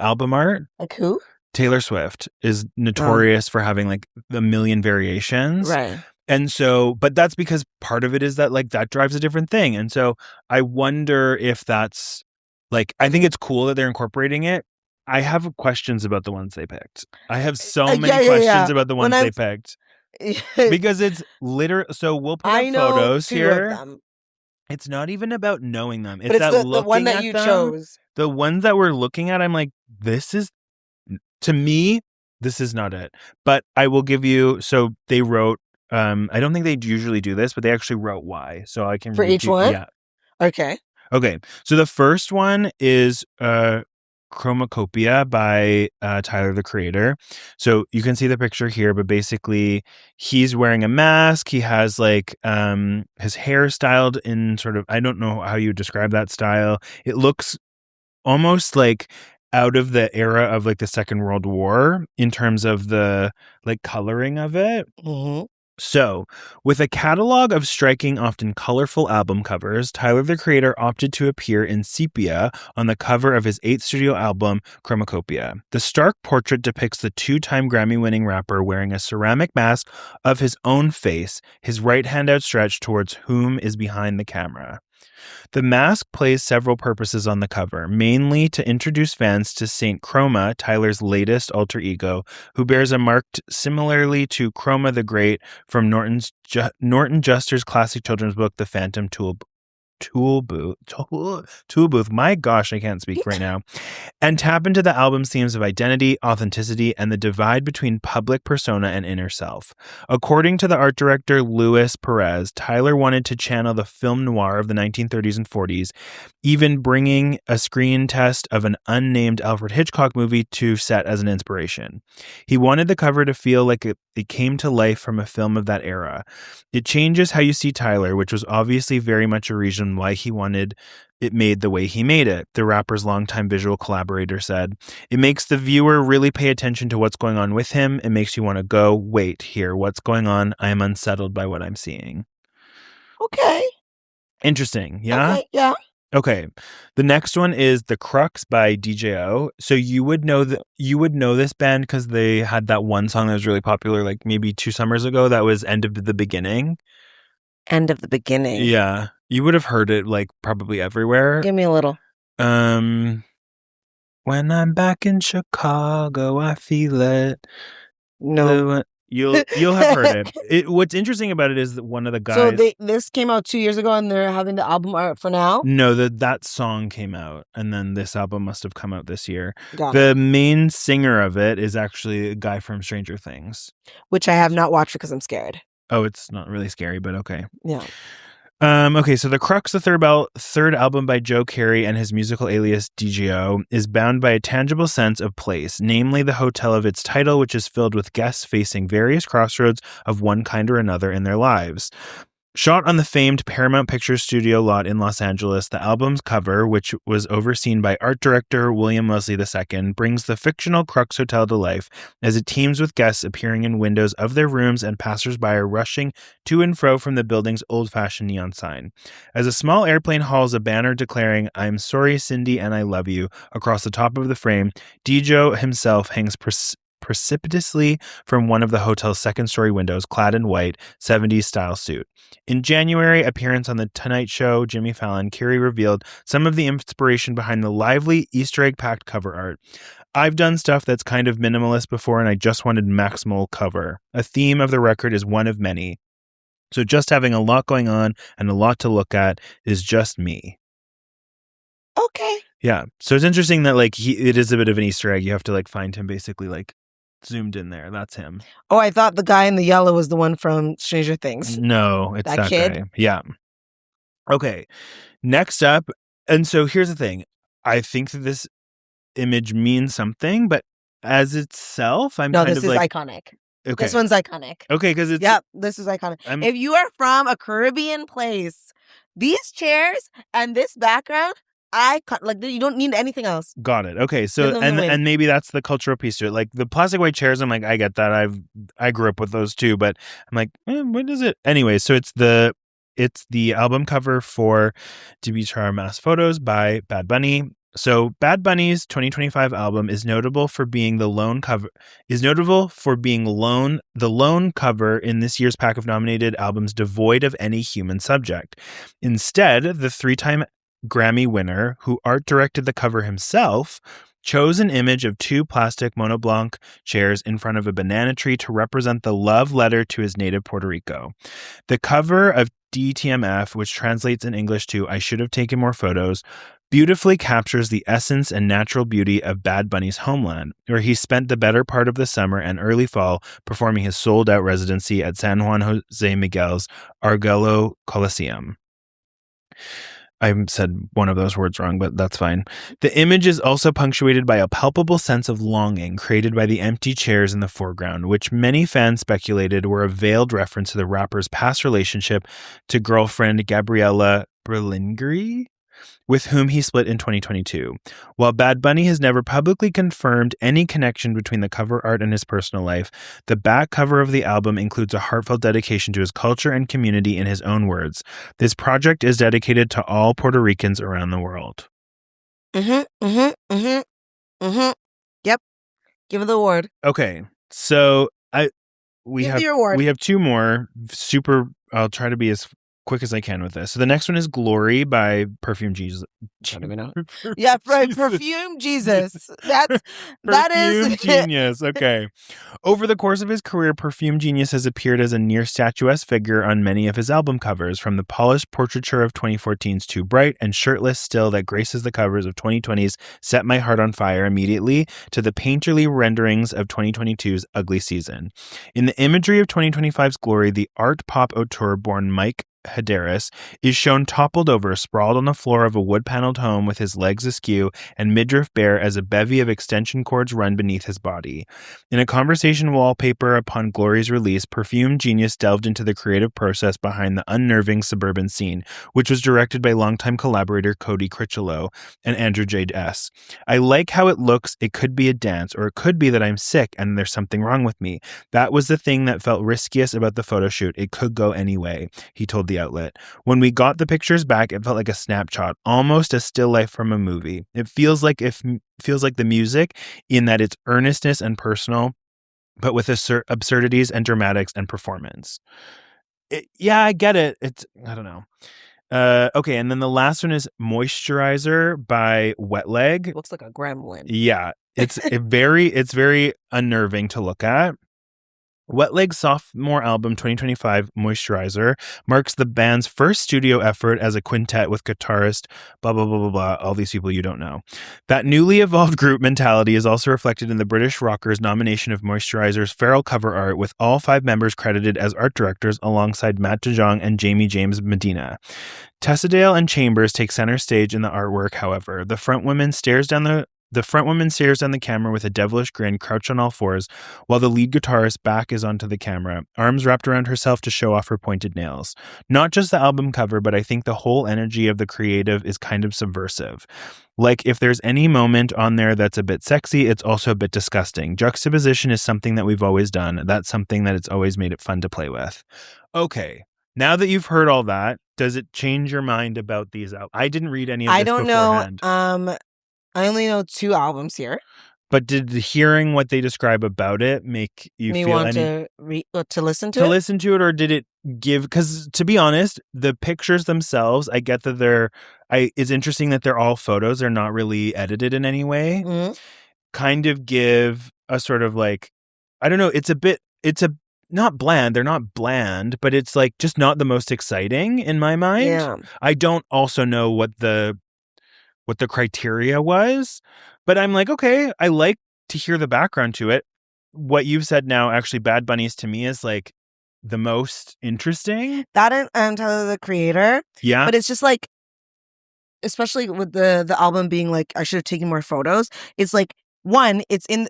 album art. Like who? Taylor Swift is notorious for having like a million variations. Right. And so, but that's because part of it is that like that drives a different thing. And so I wonder if that's like, I think it's cool that they're incorporating it. I have questions about the ones they picked. I have so many questions about the ones they picked. Because it's literally, so we'll put up photos here. It's not even about knowing them. It's that the one that you chose. The ones that we're looking at, I'm like, to me, this is not it. But I will give you, so they wrote, I don't think they usually do this, but they actually wrote why. So I can for each one? Yeah. Okay. So the first one is Chromacopia by Tyler, the Creator. So you can see the picture here, but basically he's wearing a mask. He has like his hair styled in sort of, I don't know how you describe that style. It looks almost like out of the era of like the Second World War in terms of the like coloring of it. Mm-hmm. So, with a catalog of striking, often colorful album covers, Tyler, the Creator opted to appear in sepia on the cover of his 8th studio album, Chromacopia. The stark portrait depicts the 2-time Grammy-winning rapper wearing a ceramic mask of his own face, his right hand outstretched towards whom is behind the camera. The mask plays several purposes on the cover, mainly to introduce fans to Saint Chroma, Tyler's latest alter ego, who bears a mark similarly to Chroma the Great from Norton Juster's classic children's book, The Phantom Tool Booth. My gosh, I can't speak right now. And tap into the album's themes of identity, authenticity, and the divide between public persona and inner self. According to the art director Luis Perez, Tyler wanted to channel the film noir of the 1930s and 40s, even bringing a screen test of an unnamed Alfred Hitchcock movie to set as an inspiration. He wanted the cover to feel like it came to life from a film of that era. It changes how you see Tyler, which was obviously very much a reason why he wanted it made the way he made it, the rapper's longtime visual collaborator said. It makes the viewer really pay attention to what's going on with him. It makes you want to go, wait, here, what's going on? I am unsettled by what I'm seeing. Okay. Interesting. Yeah? Okay, yeah. Okay. The next one is The Crux by DJO. So you would know this band because they had that one song that was really popular like maybe 2 summers ago that was End of the Beginning. End of the Beginning. Yeah. You would have heard it like probably everywhere. Give me a little. When I'm back in Chicago, I feel it. No. You'll have heard it. What's interesting about it is that one of the guys. So this came out 2 years ago, and they're having the album art for now. No, that song came out, and then this album must have come out this year. Got it. The main singer of it is actually a guy from Stranger Things, which I have not watched because I'm scared. Oh, it's not really scary, but okay. Yeah. Okay, so The Crux, the third album by Joe Carey and his musical alias DJO, is bound by a tangible sense of place, namely the hotel of its title, which is filled with guests facing various crossroads of one kind or another in their lives. Shot on the famed Paramount Pictures studio lot in Los Angeles, the album's cover, which was overseen by art director William Leslie II, brings the fictional Crux Hotel to life as it teams with guests appearing in windows of their rooms and passersby are rushing to and fro from the building's old-fashioned neon sign. As a small airplane hauls a banner declaring, "I'm sorry, Cindy, and I love you," across the top of the frame, Dijo himself hangs precipitously from one of the hotel's second-story windows, clad in white, 70s-style suit. In January, appearance on The Tonight Show, Jimmy Fallon, Carey revealed some of the inspiration behind the lively Easter egg-packed cover art. "I've done stuff that's kind of minimalist before, and I just wanted maximal cover. A theme of the record is one of many. So just having a lot going on and a lot to look at is just me." Okay. Yeah. So it's interesting that like it is a bit of an Easter egg. You have to like find him basically like zoomed in there. That's him. Oh, I thought the guy in the yellow was the one from Stranger Things. No, it's that kid? guy. Yeah. Okay. Next up, and so here's the thing. I think that this image means something, but as itself, I'm kind of like... No, this is iconic. Okay. This one's iconic. Okay, because it's... Yep, this is iconic. If you are from a Caribbean place, these chairs and this background, like you don't need anything else. Got it. Okay, so and maybe that's the cultural piece to it. Like the plastic white chairs, I'm like, I get that. I grew up with those too, but I'm like, what is it? Anyway, so it's the album cover for To Be Our Mass Photos by Bad Bunny. So Bad Bunny's 2025 album is notable for being the lone cover in this year's pack of nominated albums devoid of any human subject. Instead, the 3-time Grammy winner, who art directed the cover himself, chose an image of 2 plastic monoblanc chairs in front of a banana tree to represent the love letter to his native Puerto Rico. The cover of DTMF, which translates in English to "I should have taken more photos," beautifully captures the essence and natural beauty of Bad Bunny's homeland, where he spent the better part of the summer and early fall performing his sold-out residency at San Juan Jose Miguel's Arguello Coliseum. I said one of those words wrong, but that's fine. The image is also punctuated by a palpable sense of longing created by the empty chairs in the foreground, which many fans speculated were a veiled reference to the rapper's past relationship to girlfriend Gabriella Berlingeri, with whom he split in 2022. While Bad Bunny has never publicly confirmed any connection between the cover art and his personal life, the back cover of the album includes a heartfelt dedication to his culture and community in his own words. This project is dedicated to all Puerto Ricans around the world. Yep. Give it the award. Okay. So we have 2 more super. I'll try to be as quick as I can with this. So the next one is Glory by Perfume Jesus. Yeah, right. Perfume Jesus. That is genius. Okay. Over the course of his career, Perfume Genius has appeared as a near statuesque figure on many of his album covers, from the polished portraiture of 2014's Too Bright and shirtless still that graces the covers of 2020's Set My Heart on Fire immediately, to the painterly renderings of 2022's Ugly Season. In the imagery of 2025's Glory, the art pop auteur born Mike Hadaris is shown toppled over, sprawled on the floor of a wood-paneled home with his legs askew and midriff bare as a bevy of extension cords run beneath his body. In a conversation wallpaper upon Glory's release, Perfume Genius delved into the creative process behind the unnerving suburban scene, which was directed by longtime collaborator Cody Critchlow and Andrew J. S. I like how it looks. It could be a dance, or it could be that I'm sick and there's something wrong with me. That was the thing that felt riskiest about the photo shoot. It could go anyway, he told the outlet. When we got the pictures back, it felt like a snapshot, almost a still life from a movie. It feels like the music in that it's earnestness and personal, but with absurdities and dramatics and performance. Yeah, I get it. I don't know. Okay, and then the last one is Moisturizer by Wet Leg. Looks like a gremlin. Yeah, it's very unnerving to look at. Wet Leg's sophomore album, 2025, Moisturizer, marks the band's first studio effort as a quintet with guitarist, blah, blah, blah, blah, blah, all these people you don't know. That newly evolved group mentality is also reflected in the British rockers' nomination of Moisturizer's feral cover art, with all 5 members credited as art directors alongside Matt DeJong and Jamie James Medina. Tessadale and Chambers take center stage in the artwork, however. The frontwoman stares down the camera with a devilish grin, crouched on all fours, while the lead guitarist's back is onto the camera, arms wrapped around herself to show off her pointed nails. Not just the album cover, but I think the whole energy of the creative is kind of subversive. Like, if there's any moment on there that's a bit sexy, it's also a bit disgusting. Juxtaposition is something that we've always done. That's something that it's always made it fun to play with. Okay. Now that you've heard all that, does it change your mind about these albums? I didn't read any of this beforehand. I don't know. I only know 2 albums here. But did hearing what they describe about it make you want to listen to it? To listen to it, or did it give... Because, to be honest, the pictures themselves, I get that it's interesting that they're all photos. They're not really edited in any way. Mm-hmm. Kind of give a sort of like... I don't know. Not bland. They're not bland, but it's like just not the most exciting in my mind. Yeah. I don't also know what the criteria was, but I'm like, okay, I like to hear the background to it. What you've said now, actually, Bad Bunnies to me is like the most interesting. That and Tyler, the Creator. Yeah. But it's just like, especially with the album being like, I should have taken more photos. It's like, one, it's in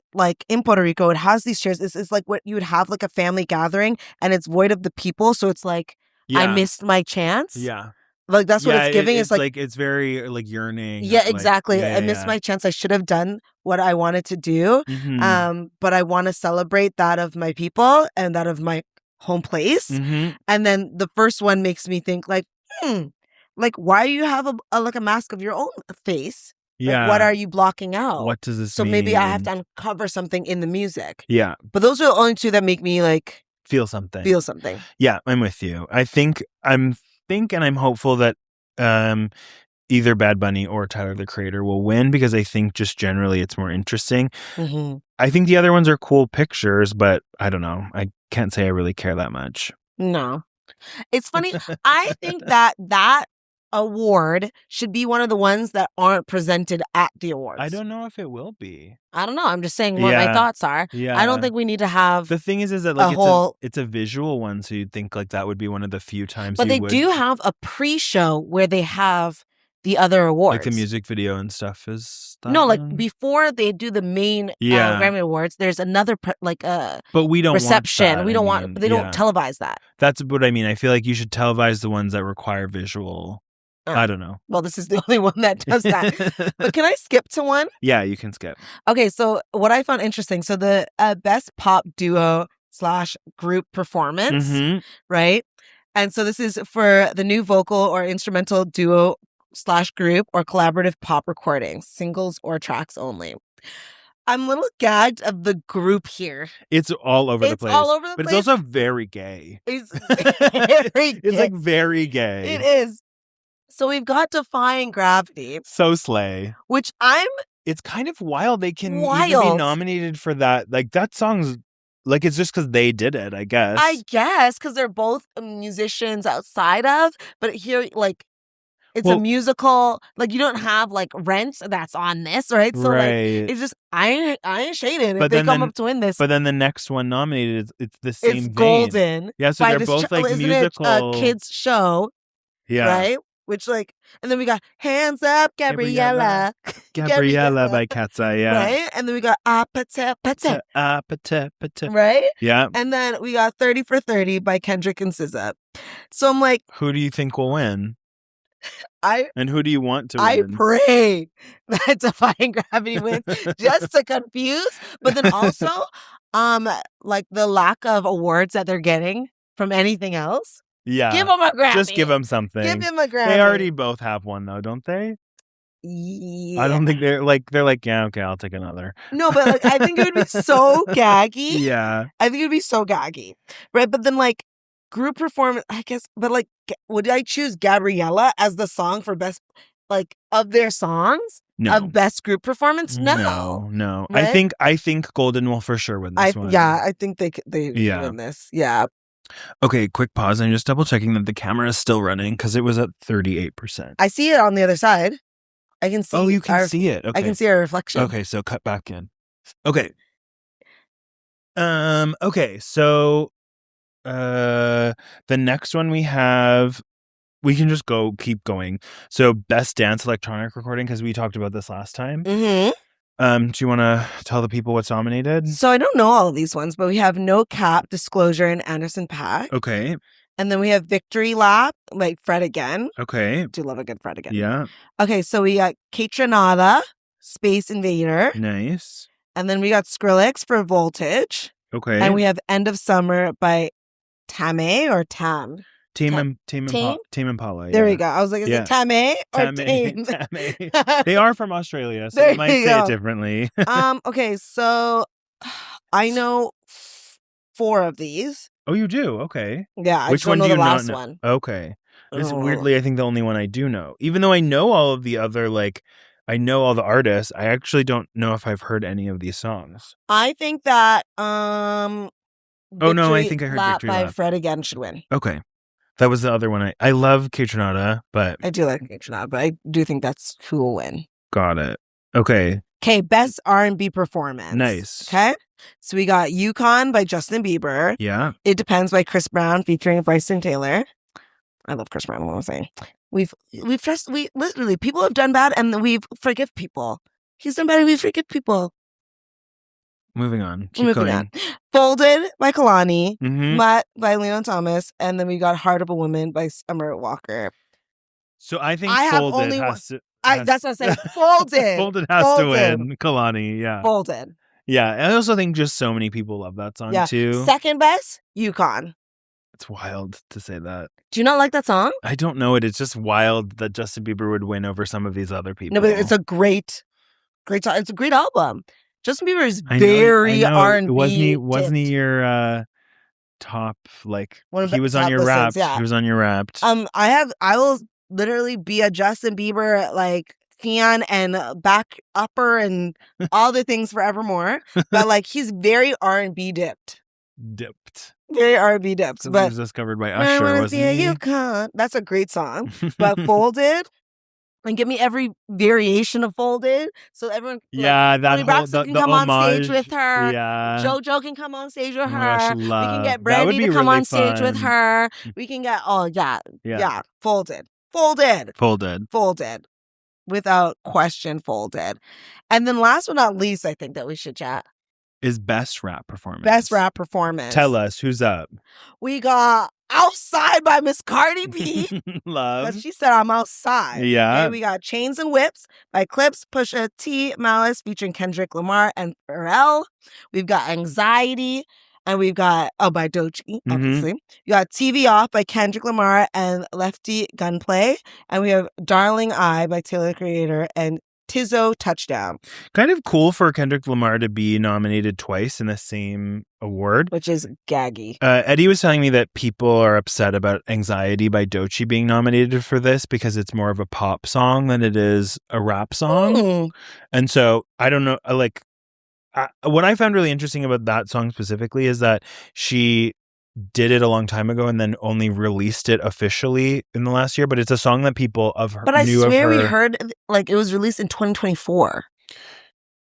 Puerto Rico. It has these chairs. It's like what you would have like a family gathering, and it's void of the people. So it's like, I missed my chance. Yeah. Like, that's what it's giving. It's like it's very like yearning. Yeah, exactly. I missed my chance. I should have done what I wanted to do. Mm-hmm. But I want to celebrate that of my people and that of my home place. Mm-hmm. And then the first one makes me think like, why do you have a mask of your own face? Yeah. Like, what are you blocking out? What does this mean? So maybe I have to uncover something in the music. Yeah. But those are the only 2 that make me like feel something. Yeah, I'm with you. And I'm hopeful that either Bad Bunny or Tyler, the Creator, will win, because I think just generally it's more interesting. Mm-hmm. I think the other ones are cool pictures, but I don't know. I can't say I really care that much. No. It's funny. I think that award should be one of the ones that aren't presented at the awards. I don't know if it will be. I don't know. I'm just saying what my thoughts are. Yeah. I don't think we need to have... The thing is that like it's a visual one, so you'd think like that would be one of the few times. But they do have a pre-show where they have the other awards. Like the music video and stuff is... like before they do the main Grammy Awards, there's another but we don't reception. Want we don't they don't televise that. That's what I mean. I feel like you should televise the ones that require visual... I don't know. Well, this is the only one that does that. But can I skip to one? Yeah, you can skip. Okay, so what I found interesting, so the best pop duo / group performance, right? And so this is for the new vocal or instrumental duo / group or collaborative pop recordings, singles or tracks only. I'm a little gagged of the group here. It's all over the place. It's all over the place. But place. it's also very gay. It's very gay. It's like very gay. It is. So we've got Defying Gravity. So slay. Which It's kind of wild. They can even be nominated for that. Like, that song's, like, it's just because they did it, I guess. I guess, because they're both musicians outside of, but here, like, it's a musical. Like, you don't have, like, Rent that's on this, right? So, like, it's just, I ain't shaded if they come up to win this. But then the next one nominated, it's the same It's Golden. Yeah, so they're both, like, musical. Isn't it a kid's show? Yeah. Right? Which, like, and then we got Hands Up, Gabriella. Gabriella by Katza, yeah. Right? And then we got Pate. Pate. Right? Yeah. And then we got 30 for 30 by Kendrick and SZA. So I'm like, who do you think will win? And who do you want to win? I pray that Defying Gravity wins just to confuse. But then also, like the lack of awards that they're getting from anything else. Yeah. Give them a Grammy. Just give them something. Give them a Grammy. They already both have one though, don't they? Yeah. I don't think they're like, yeah, okay, I'll take another. No, but like, I think it would be so gaggy. Yeah. I think it would be so gaggy. Right? But then like, group performance, I guess, but like, would I choose Gabriella as the song for best, like, of their songs? No. Of best group performance? No. Right? I think Golden will for sure win this one. Yeah, I think they win this. Yeah. Okay, quick pause. I'm just double checking that the camera is still running because it was at 38%. I see it on the other side. I can see. Oh, you can see it. Okay. I can see our reflection. Okay, so cut back in. Okay. Okay, so the next one we can just keep going. So best dance electronic recording, because we talked about this last time. Mm-hmm. Do you want to tell the people what's nominated? So I don't know all of these ones, but we have No Cap, Disclosure, and Anderson .Paak. Okay. And then we have Victory Lap, like Fred Again. Okay. I do love a good Fred Again. Yeah. Okay, so we got Kaytranada, Space Invader. Nice. And then we got Skrillex for Voltage. Okay. And we have End of Summer by Tame or Tam. Tame Impala. There we go. I was like, is it Tame or Tame? Tame. They are from Australia, so they might say it differently. Okay, so I know 4 of these. Oh, you do? Okay. Yeah, Which I don't know the last know? one. Okay. It's weirdly, I think, the only one I do know. Even though I know all of the other, like, I know all the artists, I actually don't know if I've heard any of these songs. I think that I think I heard Victory by Lap. Fred Again should win. Okay. That was the other one. I love Kaytranada, but I do like Kaytranada, but I do think that's who will win. Got it. Okay. Okay, best R&B performance. Nice. Okay. So we got Yukon by Justin Bieber. Yeah. It Depends by Chris Brown featuring Bryson Taylor. I love Chris Brown, what I'm saying. We literally, people have done bad and we forgive people. He's done bad and we forgive people. Moving on. Keep going. Folded by Kalani. Mm-hmm. Mutt by Leon Thomas. And then we got Heart of a Woman by Summer Walker. So I think Folded has to... That's what I'm saying. Folded. Folded has to win. Kalani, yeah. Folded. Yeah, I also think just so many people love that song too. Second best, Yukon. It's wild to say that. Do you not like that song? I don't know it. It's just wild that Justin Bieber would win over some of these other people. No, but it's a great song. It's a great album. Justin Bieber is very R&B. Wasn't he your top, like, he was on your Wrapped. Yeah. He was on your Wrapped. I will literally be a Justin Bieber, like, fan and back upper and all the things forevermore. But, like, he's very R&B dipped. Very R&B dipped. So but he was discovered by Usher, wasn't he? You can't. That's a great song. But Folded, and give me every variation of Folded. So everyone, that Toni Braxton can come homage, on stage with her. Yeah. JoJo can come on stage with her. Gosh, we can get Brandy to come on stage with her. We can get Folded. Without question, Folded. And then last but not least, I think that we should chat is best rap performance. Tell us who's up. We got Outside by Miss Cardi B. Love. Because she said I'm outside. Yeah. Okay, we got Chains and Whips by Clips, Pusha T, Malice featuring Kendrick Lamar and Pharrell. We've got Anxiety. And we've got, by Doechii, obviously. You got TV Off by Kendrick Lamar and Lefty Gunplay. And we have Darling I by Taylor the Creator and Tizzo touchdown. Kind of cool for Kendrick Lamar to be nominated twice in the same award. Which is gaggy. Eddie was telling me that people are upset about Anxiety by Doechii being nominated for this because it's more of a pop song than it is a rap song. And so, I don't know, what I found really interesting about that song specifically is that she did it a long time ago and then only released it officially in the last year, but it's a song that people of her But I swear we heard like it was released in 2024.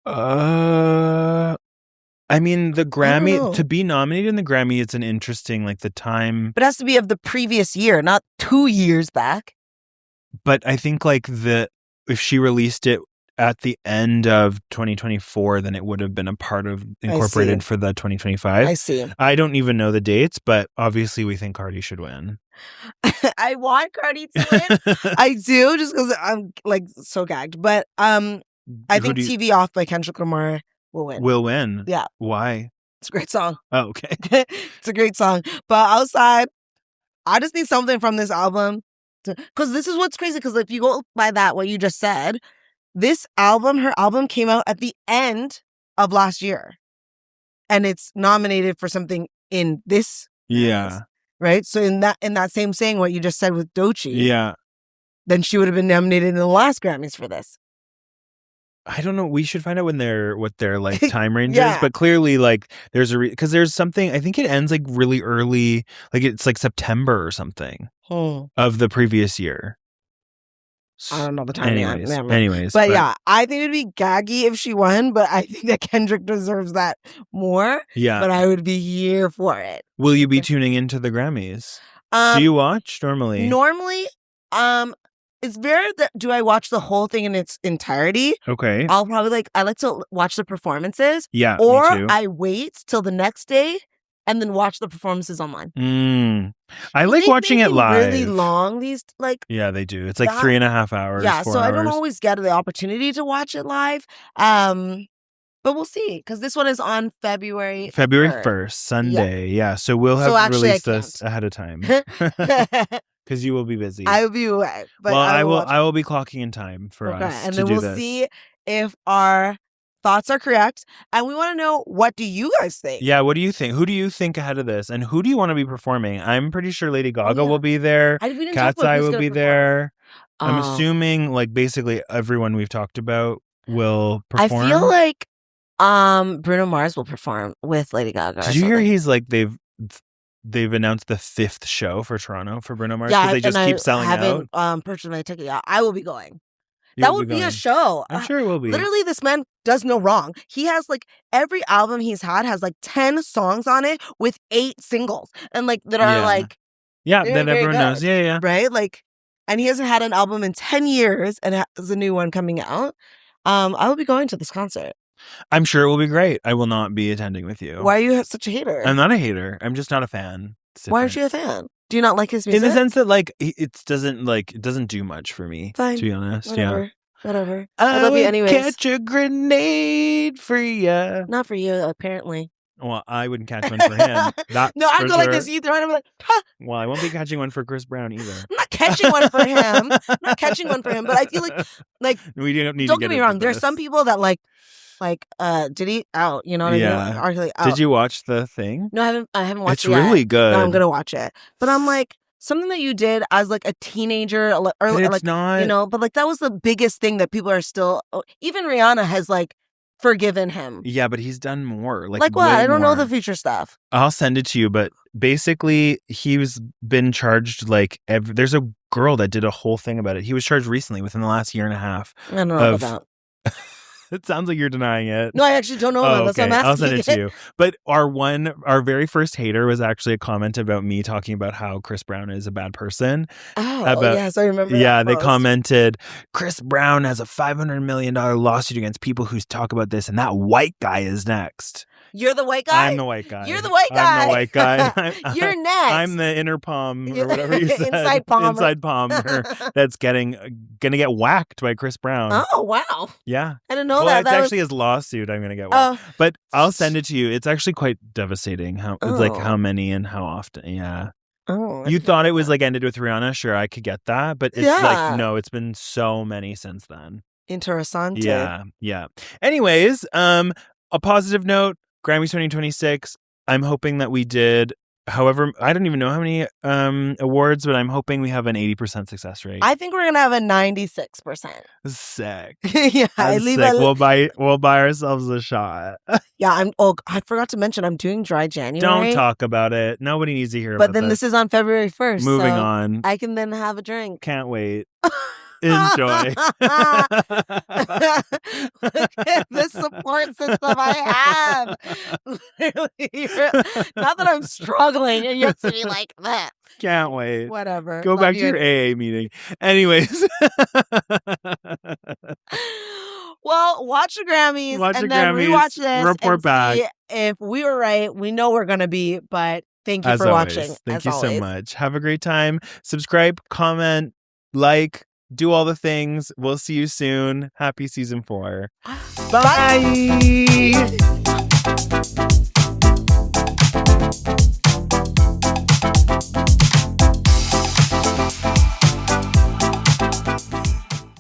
I mean, the Grammy, to be nominated in the Grammy, it's an interesting, like the time. But it has to be of the previous year, not 2 years back. But I think like if she released it at the end of 2024, then it would have been a part of incorporated for the 2025. I see. I don't even know the dates, but obviously we think Cardi should win. I want Cardi to win. I do, just because I'm like so gagged. But I think TV Off by Kendrick Lamar will win. Will win? Yeah. Why? It's a great song. Oh, okay. It's a great song. But outside, I just need something from this album. Because this is what's crazy. Because if you go by that, what you just said, this album, her album came out at the end of last year. And it's nominated for something in this. Yeah. Right? So in that same saying, what you just said with Doechii. Yeah. Then she would have been nominated in the last Grammys for this. I don't know. We should find out what their like time range is. But clearly, like there's because there's something. I think it ends like really early, like it's like September or something of the previous year. I don't know the time. Anyways, but yeah, I think it'd be gaggy if she won. But I think that Kendrick deserves that more. Yeah, but I would be here for it. Will you be tuning into the Grammys? Do you watch normally? Normally, it's rare that do I watch the whole thing in its entirety. Okay. I'll probably I like to watch the performances. Yeah, or me too. I wait till the next day and then watch the performances online. I like watching it live. Really long. Yeah, they do. It's like 3.5 hours. Yeah, 4 so hours. I don't always get the opportunity to watch it live. But we'll see, because this one is on February 1st, Sunday. Yeah, so we'll have released this ahead of time. Because you will be busy. I will be away. But well, I will be clocking in time for us and to then do we'll see if our thoughts are correct. And we want to know, what do you guys think? Yeah, what do you think? Who do you think ahead of this? And who do you want to be performing? I'm pretty sure Lady Gaga will be there. Cat's Eye will be there. I'm assuming like basically everyone we've talked about will perform. I feel like Bruno Mars will perform with Lady Gaga. Did you hear he's like they've announced the 5th show for Toronto for Bruno Mars because they just keep selling out. I haven't purchased my ticket yet. I will be going. That would be a show. I'm sure it will be. Literally, this man does no wrong. He has like every album he's had has like 10 songs on it with 8 singles, and like that are like that everyone knows. Yeah, right. Like, and he hasn't had an album in 10 years, and has a new one coming out. I will be going to this concert. I'm sure it will be great. I will not be attending with you. Why are you such a hater? I'm not a hater. I'm just not a fan. Why aren't you a fan? Do you not like his music? In the sense that like it doesn't do much for me. Fine. To be honest. Whatever. I love you anyways. Catch a grenade for ya. Not for you, apparently. Well, I wouldn't catch one for him. No, I go like this. You throw it, I'm like, ha! Well, I won't be catching one for Chris Brown either. I'm not catching one for him. But I feel like we don't need. Don't get me wrong. There are some people that like did he out? You know what I mean? Did you watch the thing? No, I haven't watched it. It's really good. No, I'm gonna watch it. But I'm like, something that you did as like a teenager, or like not... but like that was the biggest thing that people are still. Even Rihanna has like forgiven him. Yeah, but he's done more. Like what? I don't know the future stuff. I'll send it to you, but basically he's been charged like there's a girl that did a whole thing about it. He was charged recently within the last 1.5 years. I don't know about that. It sounds like you're denying it. No, I actually don't know. That's what I'm asking. I'll send it to you. But our very first hater was actually a comment about me talking about how Chris Brown is a bad person. Yes, I remember. Yeah, they commented, Chris Brown has a $500 million lawsuit against people who talk about this, and that white guy is next. You're the white guy? I'm the white guy. You're the white guy. I'm the white guy. You're next. I'm the inner palm or whatever you said. Inside palm. Inside palmer that's gonna get whacked by Chris Brown. Oh, wow. Yeah. I didn't know that. It's actually his lawsuit I'm gonna get whacked. But I'll send it to you. It's actually quite devastating how many and how often. Yeah. Oh, you thought it was like ended with Rihanna? Sure, I could get that. But it's like, no, it's been so many since then. Interessante. Yeah. Anyways, a positive note, Grammys 2026. I'm hoping that we did, however, I don't even know how many awards, but I'm hoping we have an 80% success rate. I think we're gonna have a 96%. Sick. Yeah, I leave sick. We'll buy ourselves a shot. Yeah, I forgot to mention I'm doing dry January. Don't talk about it. Nobody needs to hear about it. But then this is on February 1st. Moving on. I can then have a drink. Can't wait. Enjoy. Look at the support system I have. Literally, not that I'm struggling, and you have to be like that. Can't wait. Whatever. Go back to your AA meeting. Anyways. Well, watch the Grammys and then rewatch this. Report back. See if we were right. We know we're going to be, but thank you for watching. Thank you so much. Have a great time. Subscribe, comment, like, do all the things. We'll see you soon. Happy season 4. Bye.